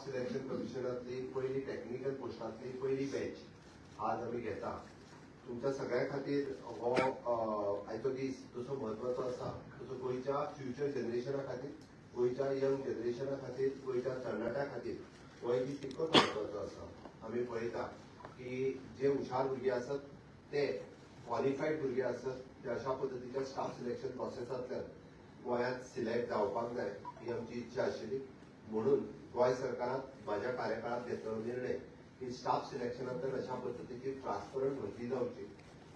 Staff selection कमिशनातली पहिली technical पोस्टातली पहिली batch आज आम्ही घेता. तुमच्या सगळ्या खातीर हो आयचो दीस जसो म्हत्वाचो आसा तसो गोंयच्या फ्युचर जनरेशना खातीर, गोंयच्या यंग जनरेशना खातीर, गोंयच्या तरणाट्या खातीर हो एक दीस तितकोच म्हत्वाचो आसा. आमी पळयता की जे हुशार भुरगे आसत ते क्वॉलिफायड भुरगे आसत ते अशा पद्दतीच्या स्टाफ सिलेक्शन प्रोसेसांतल्यान गोंयांत सिलेक्ट जावपाक जाय ही आमची इच्छा आशिल्ली. म्हणून गोंय सरकारान म्हाज्या कार्यकाळांत घेतलो निर्णय की स्टाफ सिलेक्शनांतल्यान अशा पद्दतीची ट्रान्सपरंट भरती जावची.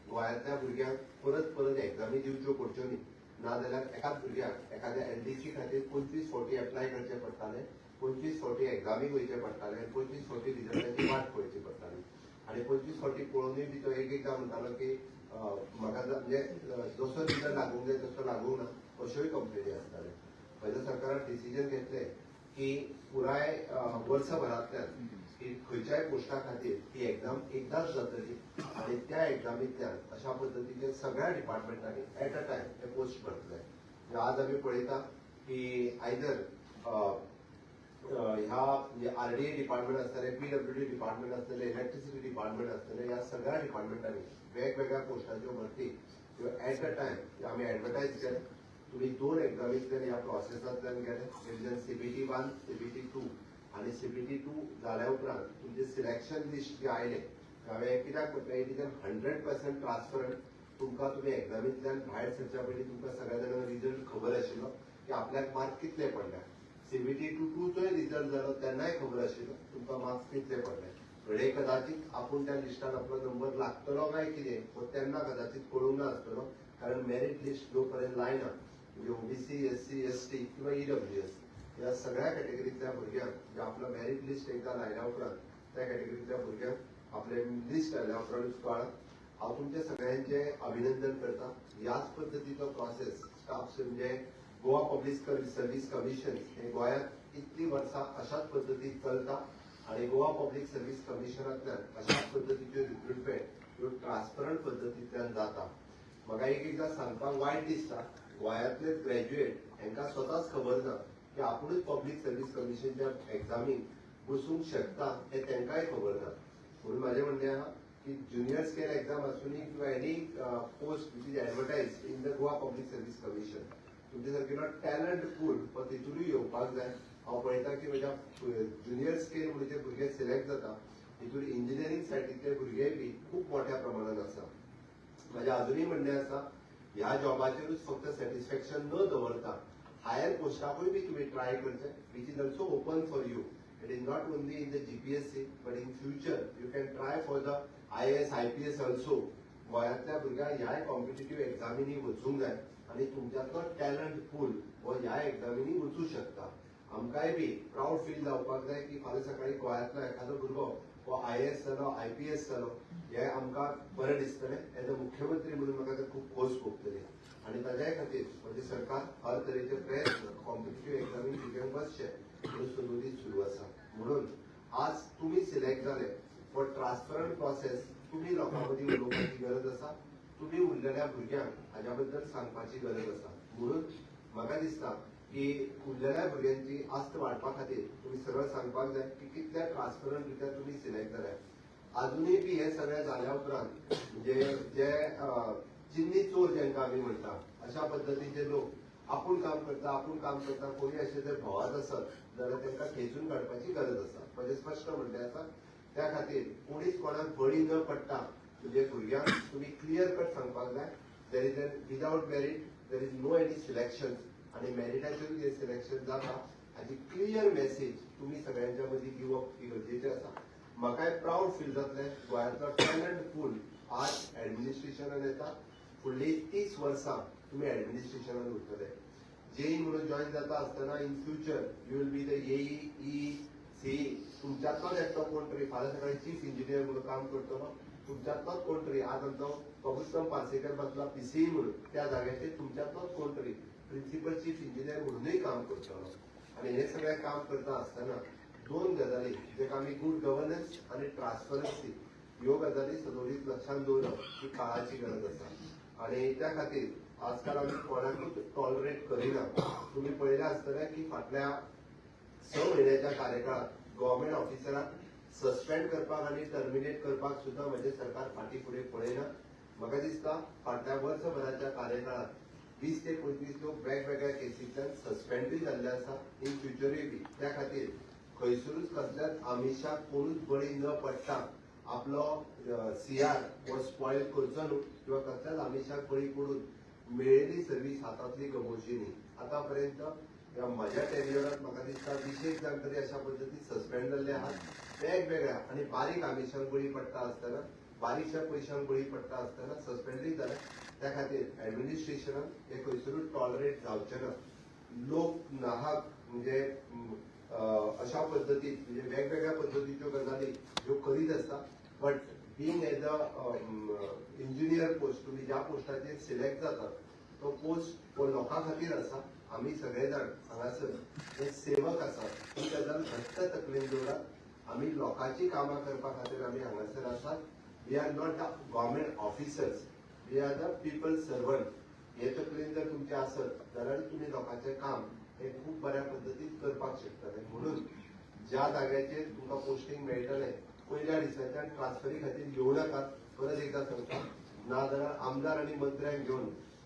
गोंयांतल्या भुरग्यांक परत परत एग्जामी दिवच्यो पडच्यो न्ही. नाजाल्यार एकाच भुरग्याक एखाद्या एलडीसी खातीर 25 फावटी एप्लाय करचें पडटालें, 25 फावटी एग्जामीक वयचें पडटालें, 25 फावटी रिजल्टाची वाट पळोवची पडटाली. आनी 25 फावटी पळोवनूय बी तो एकदां म्हणटालो की म्हाका म्हणजे जसो रिजल्ट लागूंक जाय तसो लागूंक ना, अश्योय कंप्लेनी आसताल्यो. म्हज्या सरकारान डिसिजन घेतलें की पुराय वर्सभरांतल्यान की खंयच्याय पोस्टा खातीर ही एग्जाम एकदांच जातली आनी त्या एग्जामींतल्यान अशा पद्दतीचे सगळ्या डिपार्टमेंटांनी एट अ टायम हे पोस्ट भरतले. आज आमी पळयता की आयदर ह्या म्हणजे आरडीए डिपार्टमेंट आसतले, पीडब्ल्यूडी डिपार्टमेंट आसतले, इलेक्ट्रिसिटी डिपार्टमेंट आसतले, ह्या सगळ्या डिपार्टमेंटांनी वेगवेगळ्या पोस्टाच्यो भरती ह्यो एट अ टायम आमी एडवर्टायज केले. तुम्ही 2 एग्जामींतल्यान ह्या प्रोसेसांतल्यान गेले, डिव्हिजन सीबीटी 1, सीबीटी 2 आनी सीबीटी 2 जाल्या उपरांत तुमचे सिलेक्शन लिस्ट जे आयले हांवें कित्याक म्हटलें कित्याक 100% ट्रान्सपरंट तुमकां तुमी एग्जामींतल्यान भायर सरच्या पयलीं तुमकां सगळ्या जाणांक रिजल्ट खबर आशिल्लो की आपल्याक मार्क कितले पडले. सीबीटी 2चोय रिजल्ट जालो तेन्नाय खबर आशिल्लो तुमकां मार्क्स कितले पडले. घडये कदाचित आपूण त्या लिस्टान आपलो नंबर लागतलो काय कितें हो तेन्ना कदाचित कळूंक ना आसतलो, कारण मेरिट लिस्ट जो पर्यंत लायना म्हणजे ओबीसी, एससी, एसटी किंवा ईडब्ल्यूएस ह्या सगळ्या कॅटेगरींतल्या भुरग्यांक जे आपलो मेरिट लिस्ट एकदां लायल्या उपरांत त्या कॅटेगरींतल्या भुरग्यांक आपले लिस्ट आयल्या उपरांतूच कळ्ळां. हांव तुमच्या सगळ्यांचे अभिनंदन करता. ह्याच पद्दतीचो प्रोसेस स्टाफ म्हणजे गोवा पब्लीक सर्व्हिस कमिशन हे गोंयांत इतली वर्सां अशाच पद्दतीन चलता आनी गोवा पब्लीक सर्व्हिस कमिशनांतल्यान अशाच पद्दतीच्यो रिक्रुटमेंट ह्यो ट्रान्सपरंट पद्दतींतल्यान जाता. म्हाका एकदां सांगपाक वायट दिसता गोंयांतले ग्रॅज्युएट हांकां स्वताच खबर ना की आपुणूच पब्लीक सर्व्हिस कमिशनच्या एग्जामीक बसूंक शकता हें तांकांय खबर ना. म्हणून म्हाजें म्हणणें आहा की ज्युनियर स्केल एग्जाम आसूनी किंवा any post which is advertise in the Goa public service commission तुमचे सारकेलो टॅलंट पूल हो तितूनय येवपाक जाय. हांव पळयता की म्हज्या ज्युनियर स्केल म्हणून जे भुरगे सिलेक्ट जाता तितून इंजिनियरींग सायडींतले भुरगे बी खूब मोठ्या प्रमाणात आसा. म्हजें अजुनूय म्हणणें आसा ह्या जॉबाचेरूच फक्त सॅटिस्फॅक्शन न दवरता हायर पोस्टाकूय बी तुमी ट्राय करचें, which is also open for you. It is not only in the GPSC but in future you can try for the IAS, IPS also. गोंयांतल्या भुरग्यांक ह्याय कॉम्पिटिटीव एग्जामीनी वचूंक जाय आनी तुमच्यातलो टॅलंट पूल हो ह्या एग्जामीनी वचूंक शकता. आमकांय बी प्राऊड फील जावपाक जाय की फाल्यां सकाळीं गोंयांतलो एखादो भुरगो हो IAS जालो, IPS जालो हें आमकां बरें दिसतलें. एज अ मुख्यमंत्री म्हणून म्हाका ते खूब खोस भोगतली आनी ताज्या खातीर म्हणजे सरकार हर तरेचे प्रयत्न कॉम्पिटिटीव एग्जामीक भुरग्यांक बसचे म्हणून सुरवातीक सुरू आसा. म्हणून आज तुमी सिलेक्ट जाले फॉर ट्रान्सपरंट प्रोसेस तुमी लोकां मदीं उलोवपाची गरज आसा. तुमी उरलेल्या भुरग्यांक हाज्या बद्दल सांगपाची गरज आसा. म्हणून म्हाका दिसता की उरलेल्या भुरग्यांची आस्त वाडपा खातीर तुमी सरळ सांगपाक जाय की कितल्या ट्रान्सपरंट रित्या तुमी सिलेक्ट जाल्या. अजुनूय बी हे सगळें जाल्या उपरांत म्हणजे जे चिन्नी चोर जेंकां आमी म्हणटा अशा पद्दतीचे लोक आपूण काम करता कोणी अशे जर भोवात आसत जाल्यार तांकां खेचून काडपाची गरज आसा. म्हजें स्पश्ट म्हणणें आसा. त्या खातीर कोणीच कोणाक बळी न पडटा म्हणजे भुरग्यांक तुमी क्लियर कट सांगपाक जाय there is without merit there is no any selection आनी मेरिटाचेर जे सिलेक्शन जाता हाची क्लियर मेसेज तुमी सगळ्यांच्या मदीं दिवप ही गरजेचें आसा. म्हाकाय प्राऊड फील जातलें गोंयांतलो टॅलंट पूल आज एडमिनिस्ट्रेशनान येता. फुडलीं 30 वर्सां तुमी एडमिनिस्ट्रेशनान उरतले. जेई म्हणून जॉईन जाता आसतना in future you will be the EE, CE तुमच्यातलोच एकटो कोण तरी फाल्यां सकाळीं चीफ इंजिनियर म्हणून काम करतलो. तुमच्यातलोच कोण तरी आज आमचो प्रभुत्तम पार्सेकर बसला PCE म्हणून त्या जाग्याचेर तुमच्यातलोच कोण तरी प्रिन्सिपल चीफ इंजिनियर म्हणूनय काम करतलो. आनी हे सगळें काम करता आसतना 2 गजाली जेका आमी गुड गव्हर्नन्स आनी ट्रान्सपरन्सी ह्यो गजाली सदोरीत लक्षांत दवरप ही काळाची गरज आसा. आनी त्या खातीर आजकाल आमी कोणाकूच टॉलरेट करिना. तुमी पळयलें आसतलें की फाटल्या 6 म्हयन्याच्या कार्यकाळात गव्हर्नमेंट ऑफिसरांक सस्पेंड करपाक आनी टर्मिनेट करपाक सुद्दां म्हजें सरकार फाटीं फुडें पळयना. म्हाका दिसता फाटल्या वर्सभराच्या कार्यकाळात 20 ते 25 लोक वेगवेगळ्या केसींतल्यान सस्पेंडूय जाल्ले आसा. इन फ्युचरूय बी त्या खातीर खंयसरूच कसल्याच आमिशाक कोणूच बळी न पडटा आपलो सीआर हो स्पॉयल करचो न्हू किंवा कसल्याच आमिशाक बळी पडून मेळिल्ली सर्वीस हातांतली गमोवची न्ही. आतापर्यंत म्हज्या टेन्युअरांत म्हाका दिसता 20 जाण तरी अशा पद्दतीन सस्पेंड जाल्ले आहात. वेगवेगळ्या आनी बारीक आमिशांक बळी पडटा आसतना बारीकशा पयशांक बळी पडटा आसतना सस्पेंडूय जाले. त्या खातीर एडमिनिस्ट्रेशनान हे खंयसरूच टॉलरेट जावचे ना. लोक नाहक म्हणजे अशा पद्दतीन म्हणजे वेगवेगळ्या पद्दतीच्यो गजाली ज्यो करीत आसता. But being as a engineer post तुम्ही ज्या पोस्टाचेर सिलेक्ट जातात तो पोस्ट हो लोकां खातीर आसा. आमी सगळे जाण हांगासर जे सेवक आसात ही गजाल घट्ट तकलेन दवरात. आमी लोकांची कामां करपा खातीर आमी हांगासर आसात. We are not the government officers, we are the people servant. हे तकलेन जर तुमचे आसत जाल्यार तुमी लोकांचें काम हे खूब बऱ्या पद्दतीन करपाक शकतले. म्हणून ज्या जाग्याचेर तुमकां पोस्टिंग मेळटलें पयल्या दिसाच्यान ट्रान्सफरी खातीर येवं नाकात. परत एकदां सांगता, नाजाल्यार आमदार आनी मंत्र्यांक घेवन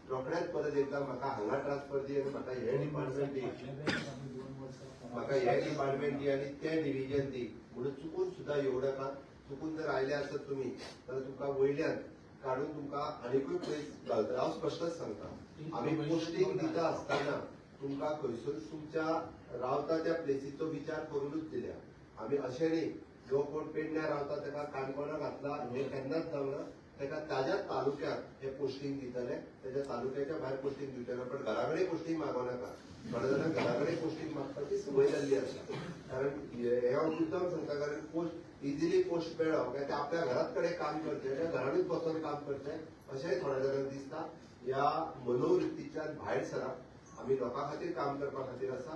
रोखडेच परत एकदां म्हाका हांगा ट्रान्सफर दी आनी म्हाका हे डिपार्टमेंट दी, म्हाका हे डिपार्टमेंट दी आनी तें डिव्हिजन दी म्हणून चुकून सुद्दां येवं नाकात. चुकून जर आयले आसत तुमी जाल्यार तुमकां वयल्यान काडून तुमकां आनीकूय पयस घालतले. हांव स्पश्टच सांगता, आमी पोस्टिंग दिता आसतना तुमकां खंयसरूच तुमच्या रावता त्या प्लेसीचो विचार करूनच दिल्या. आमी अशें न्ही जो कोण पेडण्यां रावता ताका काणकोणा घातला हे केन्नाच जावना. ताका ताज्या तालुक्यात हे पोस्टिंग दितले, ताज्या तालुक्याच्या भायर पोस्टिंग दिवचे ना. पण घरा कडेन पोस्टिंग मागो नाका. थोडे जाणांक घरा कडेन पोस्टिंग मागपाची संवय जाल्ली आसा. कारण हे हांव मुद्दाम सांगता, कारण पोस्ट इजिली पोस्ट मेळप काय ते आपल्या घरात कडेन काम करचें त्या घरानूच बसून काम करचें अशेंय थोड्या जाणांक दिसता. ह्या मनोवृत्तीच्यान भायर सरा. आमी लोकां खातीर काम करपा खातीर आसा,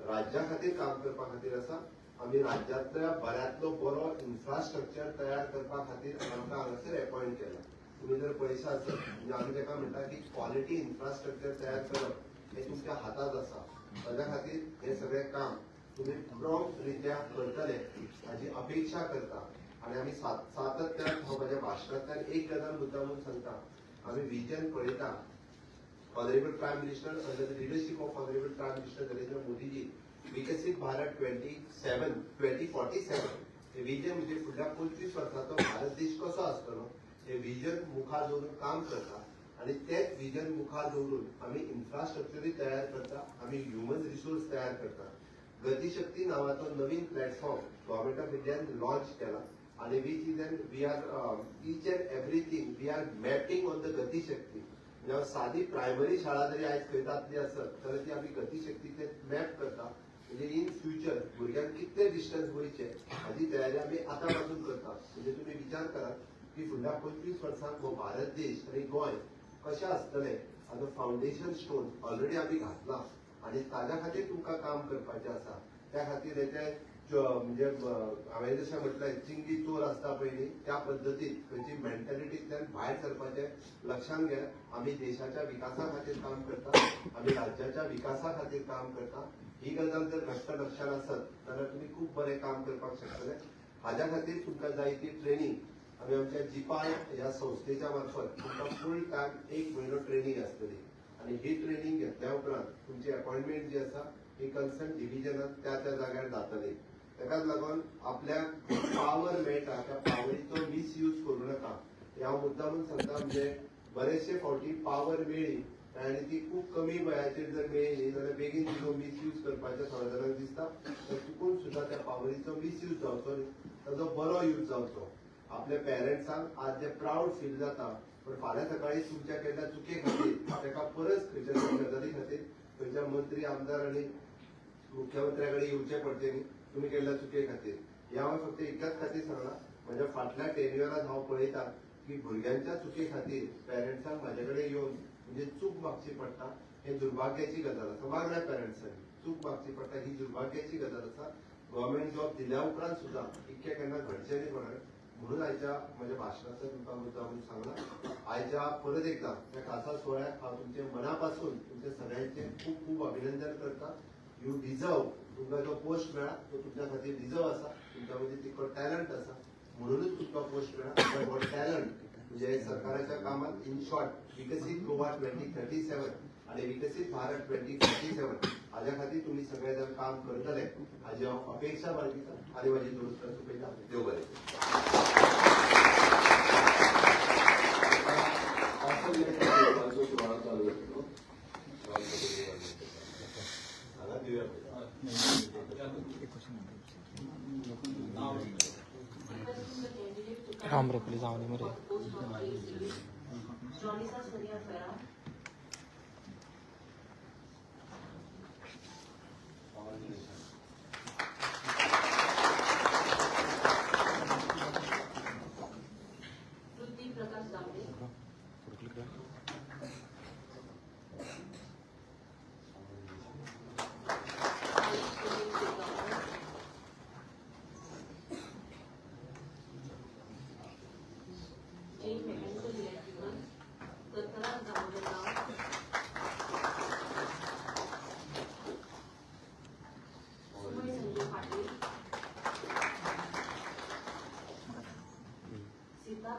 राज्या खातीर काम करपा खातीर आसा. आमी राज्यांतल्या बऱ्यांतलो बरो इन्फ्रास्ट्रक्चर तयार करपा खातीर आमकां हांगासर अपॉयंट केला. तुमी जर पळयशा आसत म्हणजे आमी ताका म्हणटा की क्वॉलिटी इन्फ्रास्ट्रक्चर तयार करप हे तुमच्या हातांत आसा. ताज्या खातीर हे सगळें काम तुमी प्रॉम्प्ट रित्या करतले हाची अपेक्षा करता. आनी आमी सातत्यान हांव म्हज्या भाशणांतल्यान एक गजाल मुद्दामून सांगता, आमी विजन पळयता. Honourable prime minister under the leadership of honourable prime minister Narendra Modi ji विकसित भारत 2047 हे विजन म्हणजे फुडल्या 25 वर्सांचो भारत देश कसो आसतलो हे विजन मुखार दवरून काम करता. आणि तेच विजन मुखार दवरून आमी इन्फ्रास्ट्रक्चरूय तयार करता, आमी ह्युमन रिसोर्स तयार करता. गतीशक्ती नावाचो नवीन प्लॅटफॉर्म गव्हर्नमेंट ऑफ इंडियान लॉन्च केला. आणि we are each and everything we are mapping on the Gati Shakti. साधी प्रायमरी शाळा जरी आयज खंय जातली आसत जाल्यार ती आमी गतीशक्तीचे मॅप करता. म्हणजे इन फ्युचर भुरग्यांक कितले डिस्टन्स वयचे हाची तयारी आमी आतां पासून करता. म्हणजे तुमी विचार करात की फुडल्या 25 वर्सांक हो भारत देश आनी गोंय कशें आसतलें हाचो फावंडेशन स्टोन ऑलरेडी आमी घातला. आनी ताज्या खातीर तुमकां काम करपाचें आसा. त्या खातीर हेचे म्हणजे हांवें जशें म्हटलें चिंगी चोर आसता पळय त्या पद्दतीन खंयची मेंटॅलिटींतल्यान भायर सरपाचें लक्षांत घे. आमी देशाच्या विकासा खातीर काम करता, आमी राज्याच्या विकासा खातीर काम करता. ही गजाल जर घट्ट लक्षांत आसत जाल्यार तुमी खूब बरें काम करपाक शकतले. हाज्या खातीर तुमकां जाय ती ट्रेनिंग आमी आमच्या जिपाय ह्या संस्थेच्या मार्फत तुमकां फूल टायम 1 म्हयनो ट्रेनिंग आसतली. आनी ही ट्रेनिंग घेतल्या उपरांत तुमची अपॉयंटमेंट जी आसा ही कन्सर्न डिव्हिजनांत त्या जाग्यार जातली. ताकाच लागून आपल्याक पावर मेळटा त्या पावरीचो मिसयूज करूं नाका. हे हांव मुद्दामून सांगता. म्हणजे बरेचशे फावटी पावर मेळ्ळी आनी ती खूब कमी वयाचेर जर मेळ्ळी जाल्यार बेगीन तिचो मिसयूज करपाचें थोड्या जाणांक दिसता. चुकून सुद्दां त्या पावरीचो मिसयूज जावचो न्ही, ताचो बरो यूज जावचो. आपल्या पेरंट्सांक आज जे प्रावड फील जाता पण फाल्यां सकाळी तुमच्या केल्ल्या चुके खातीर ताका परत खंयच्या गजाली खातीर खंयच्या मंत्री आमदार आनी मुख्यमंत्र्या कडेन येवचें पडचें न्ही तुमी केल्ल्या चुके खातीर. हे हांव फक्त एकाच खातीर सांगला, म्हज्या फाटल्या टेन्युअरांत हांव पळयता की भुरग्यांच्या चुके खातीर पेरंट्सांक म्हाजे कडेन येवन म्हणजे चूक मागची पडटा. हे दुर्भाग्याची गजाल आसा. वागड्या पेरंट्सांनी चूक मागची पडटा ही दुर्भाग्याची गजाल आसा. गव्हर्नमेंट जॉब दिल्या उपरांत सुद्दां इतकें केन्ना घडचें न्ही कोणाक. म्हणून आयच्या म्हज्या भाशणांतल्यान तुमकां मुद्दामून सांगला. आयच्या परत एकदां त्या खासा सोहळ्याक हांव तुमचे मना पासून तुमचे सगळ्यांचे खूब खूब अभिनंदन करता. यू डिजर्व तुमकां जो पोस्ट मेळा तो तुमच्या खातीर डिजर्व आसा, तुमच्या मदीं तितको टॅलंट आसा म्हणूनच तुमकां पोस्ट मेळा. हो टॅलंट म्हणजे सरकाराच्या कामात इन शॉर्ट विकसित गोवा 2037 आणि विकसित भारत 2047 हाज्या खातीर तुम्ही सगळे जण काम करतले हाजी हांव अपेक्षा बाळगिता आनी म्हाजी दुरुस्त सुपयता. देव बरें. सुवाळो चालू जातलो. हांगा दिवया Hombre, please, I want to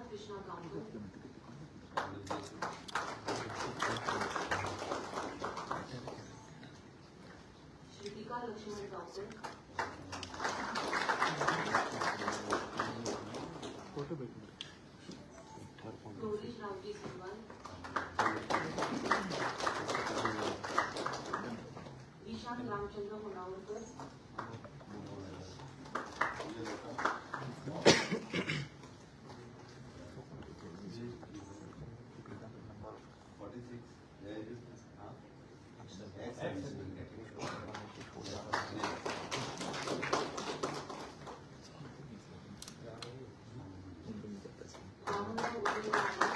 Krishna कामकर, Shrutika Laxman Gavkar, Gourish Raoji सिंगवाल, Ishan Ramchandra होनावरकर, Rahul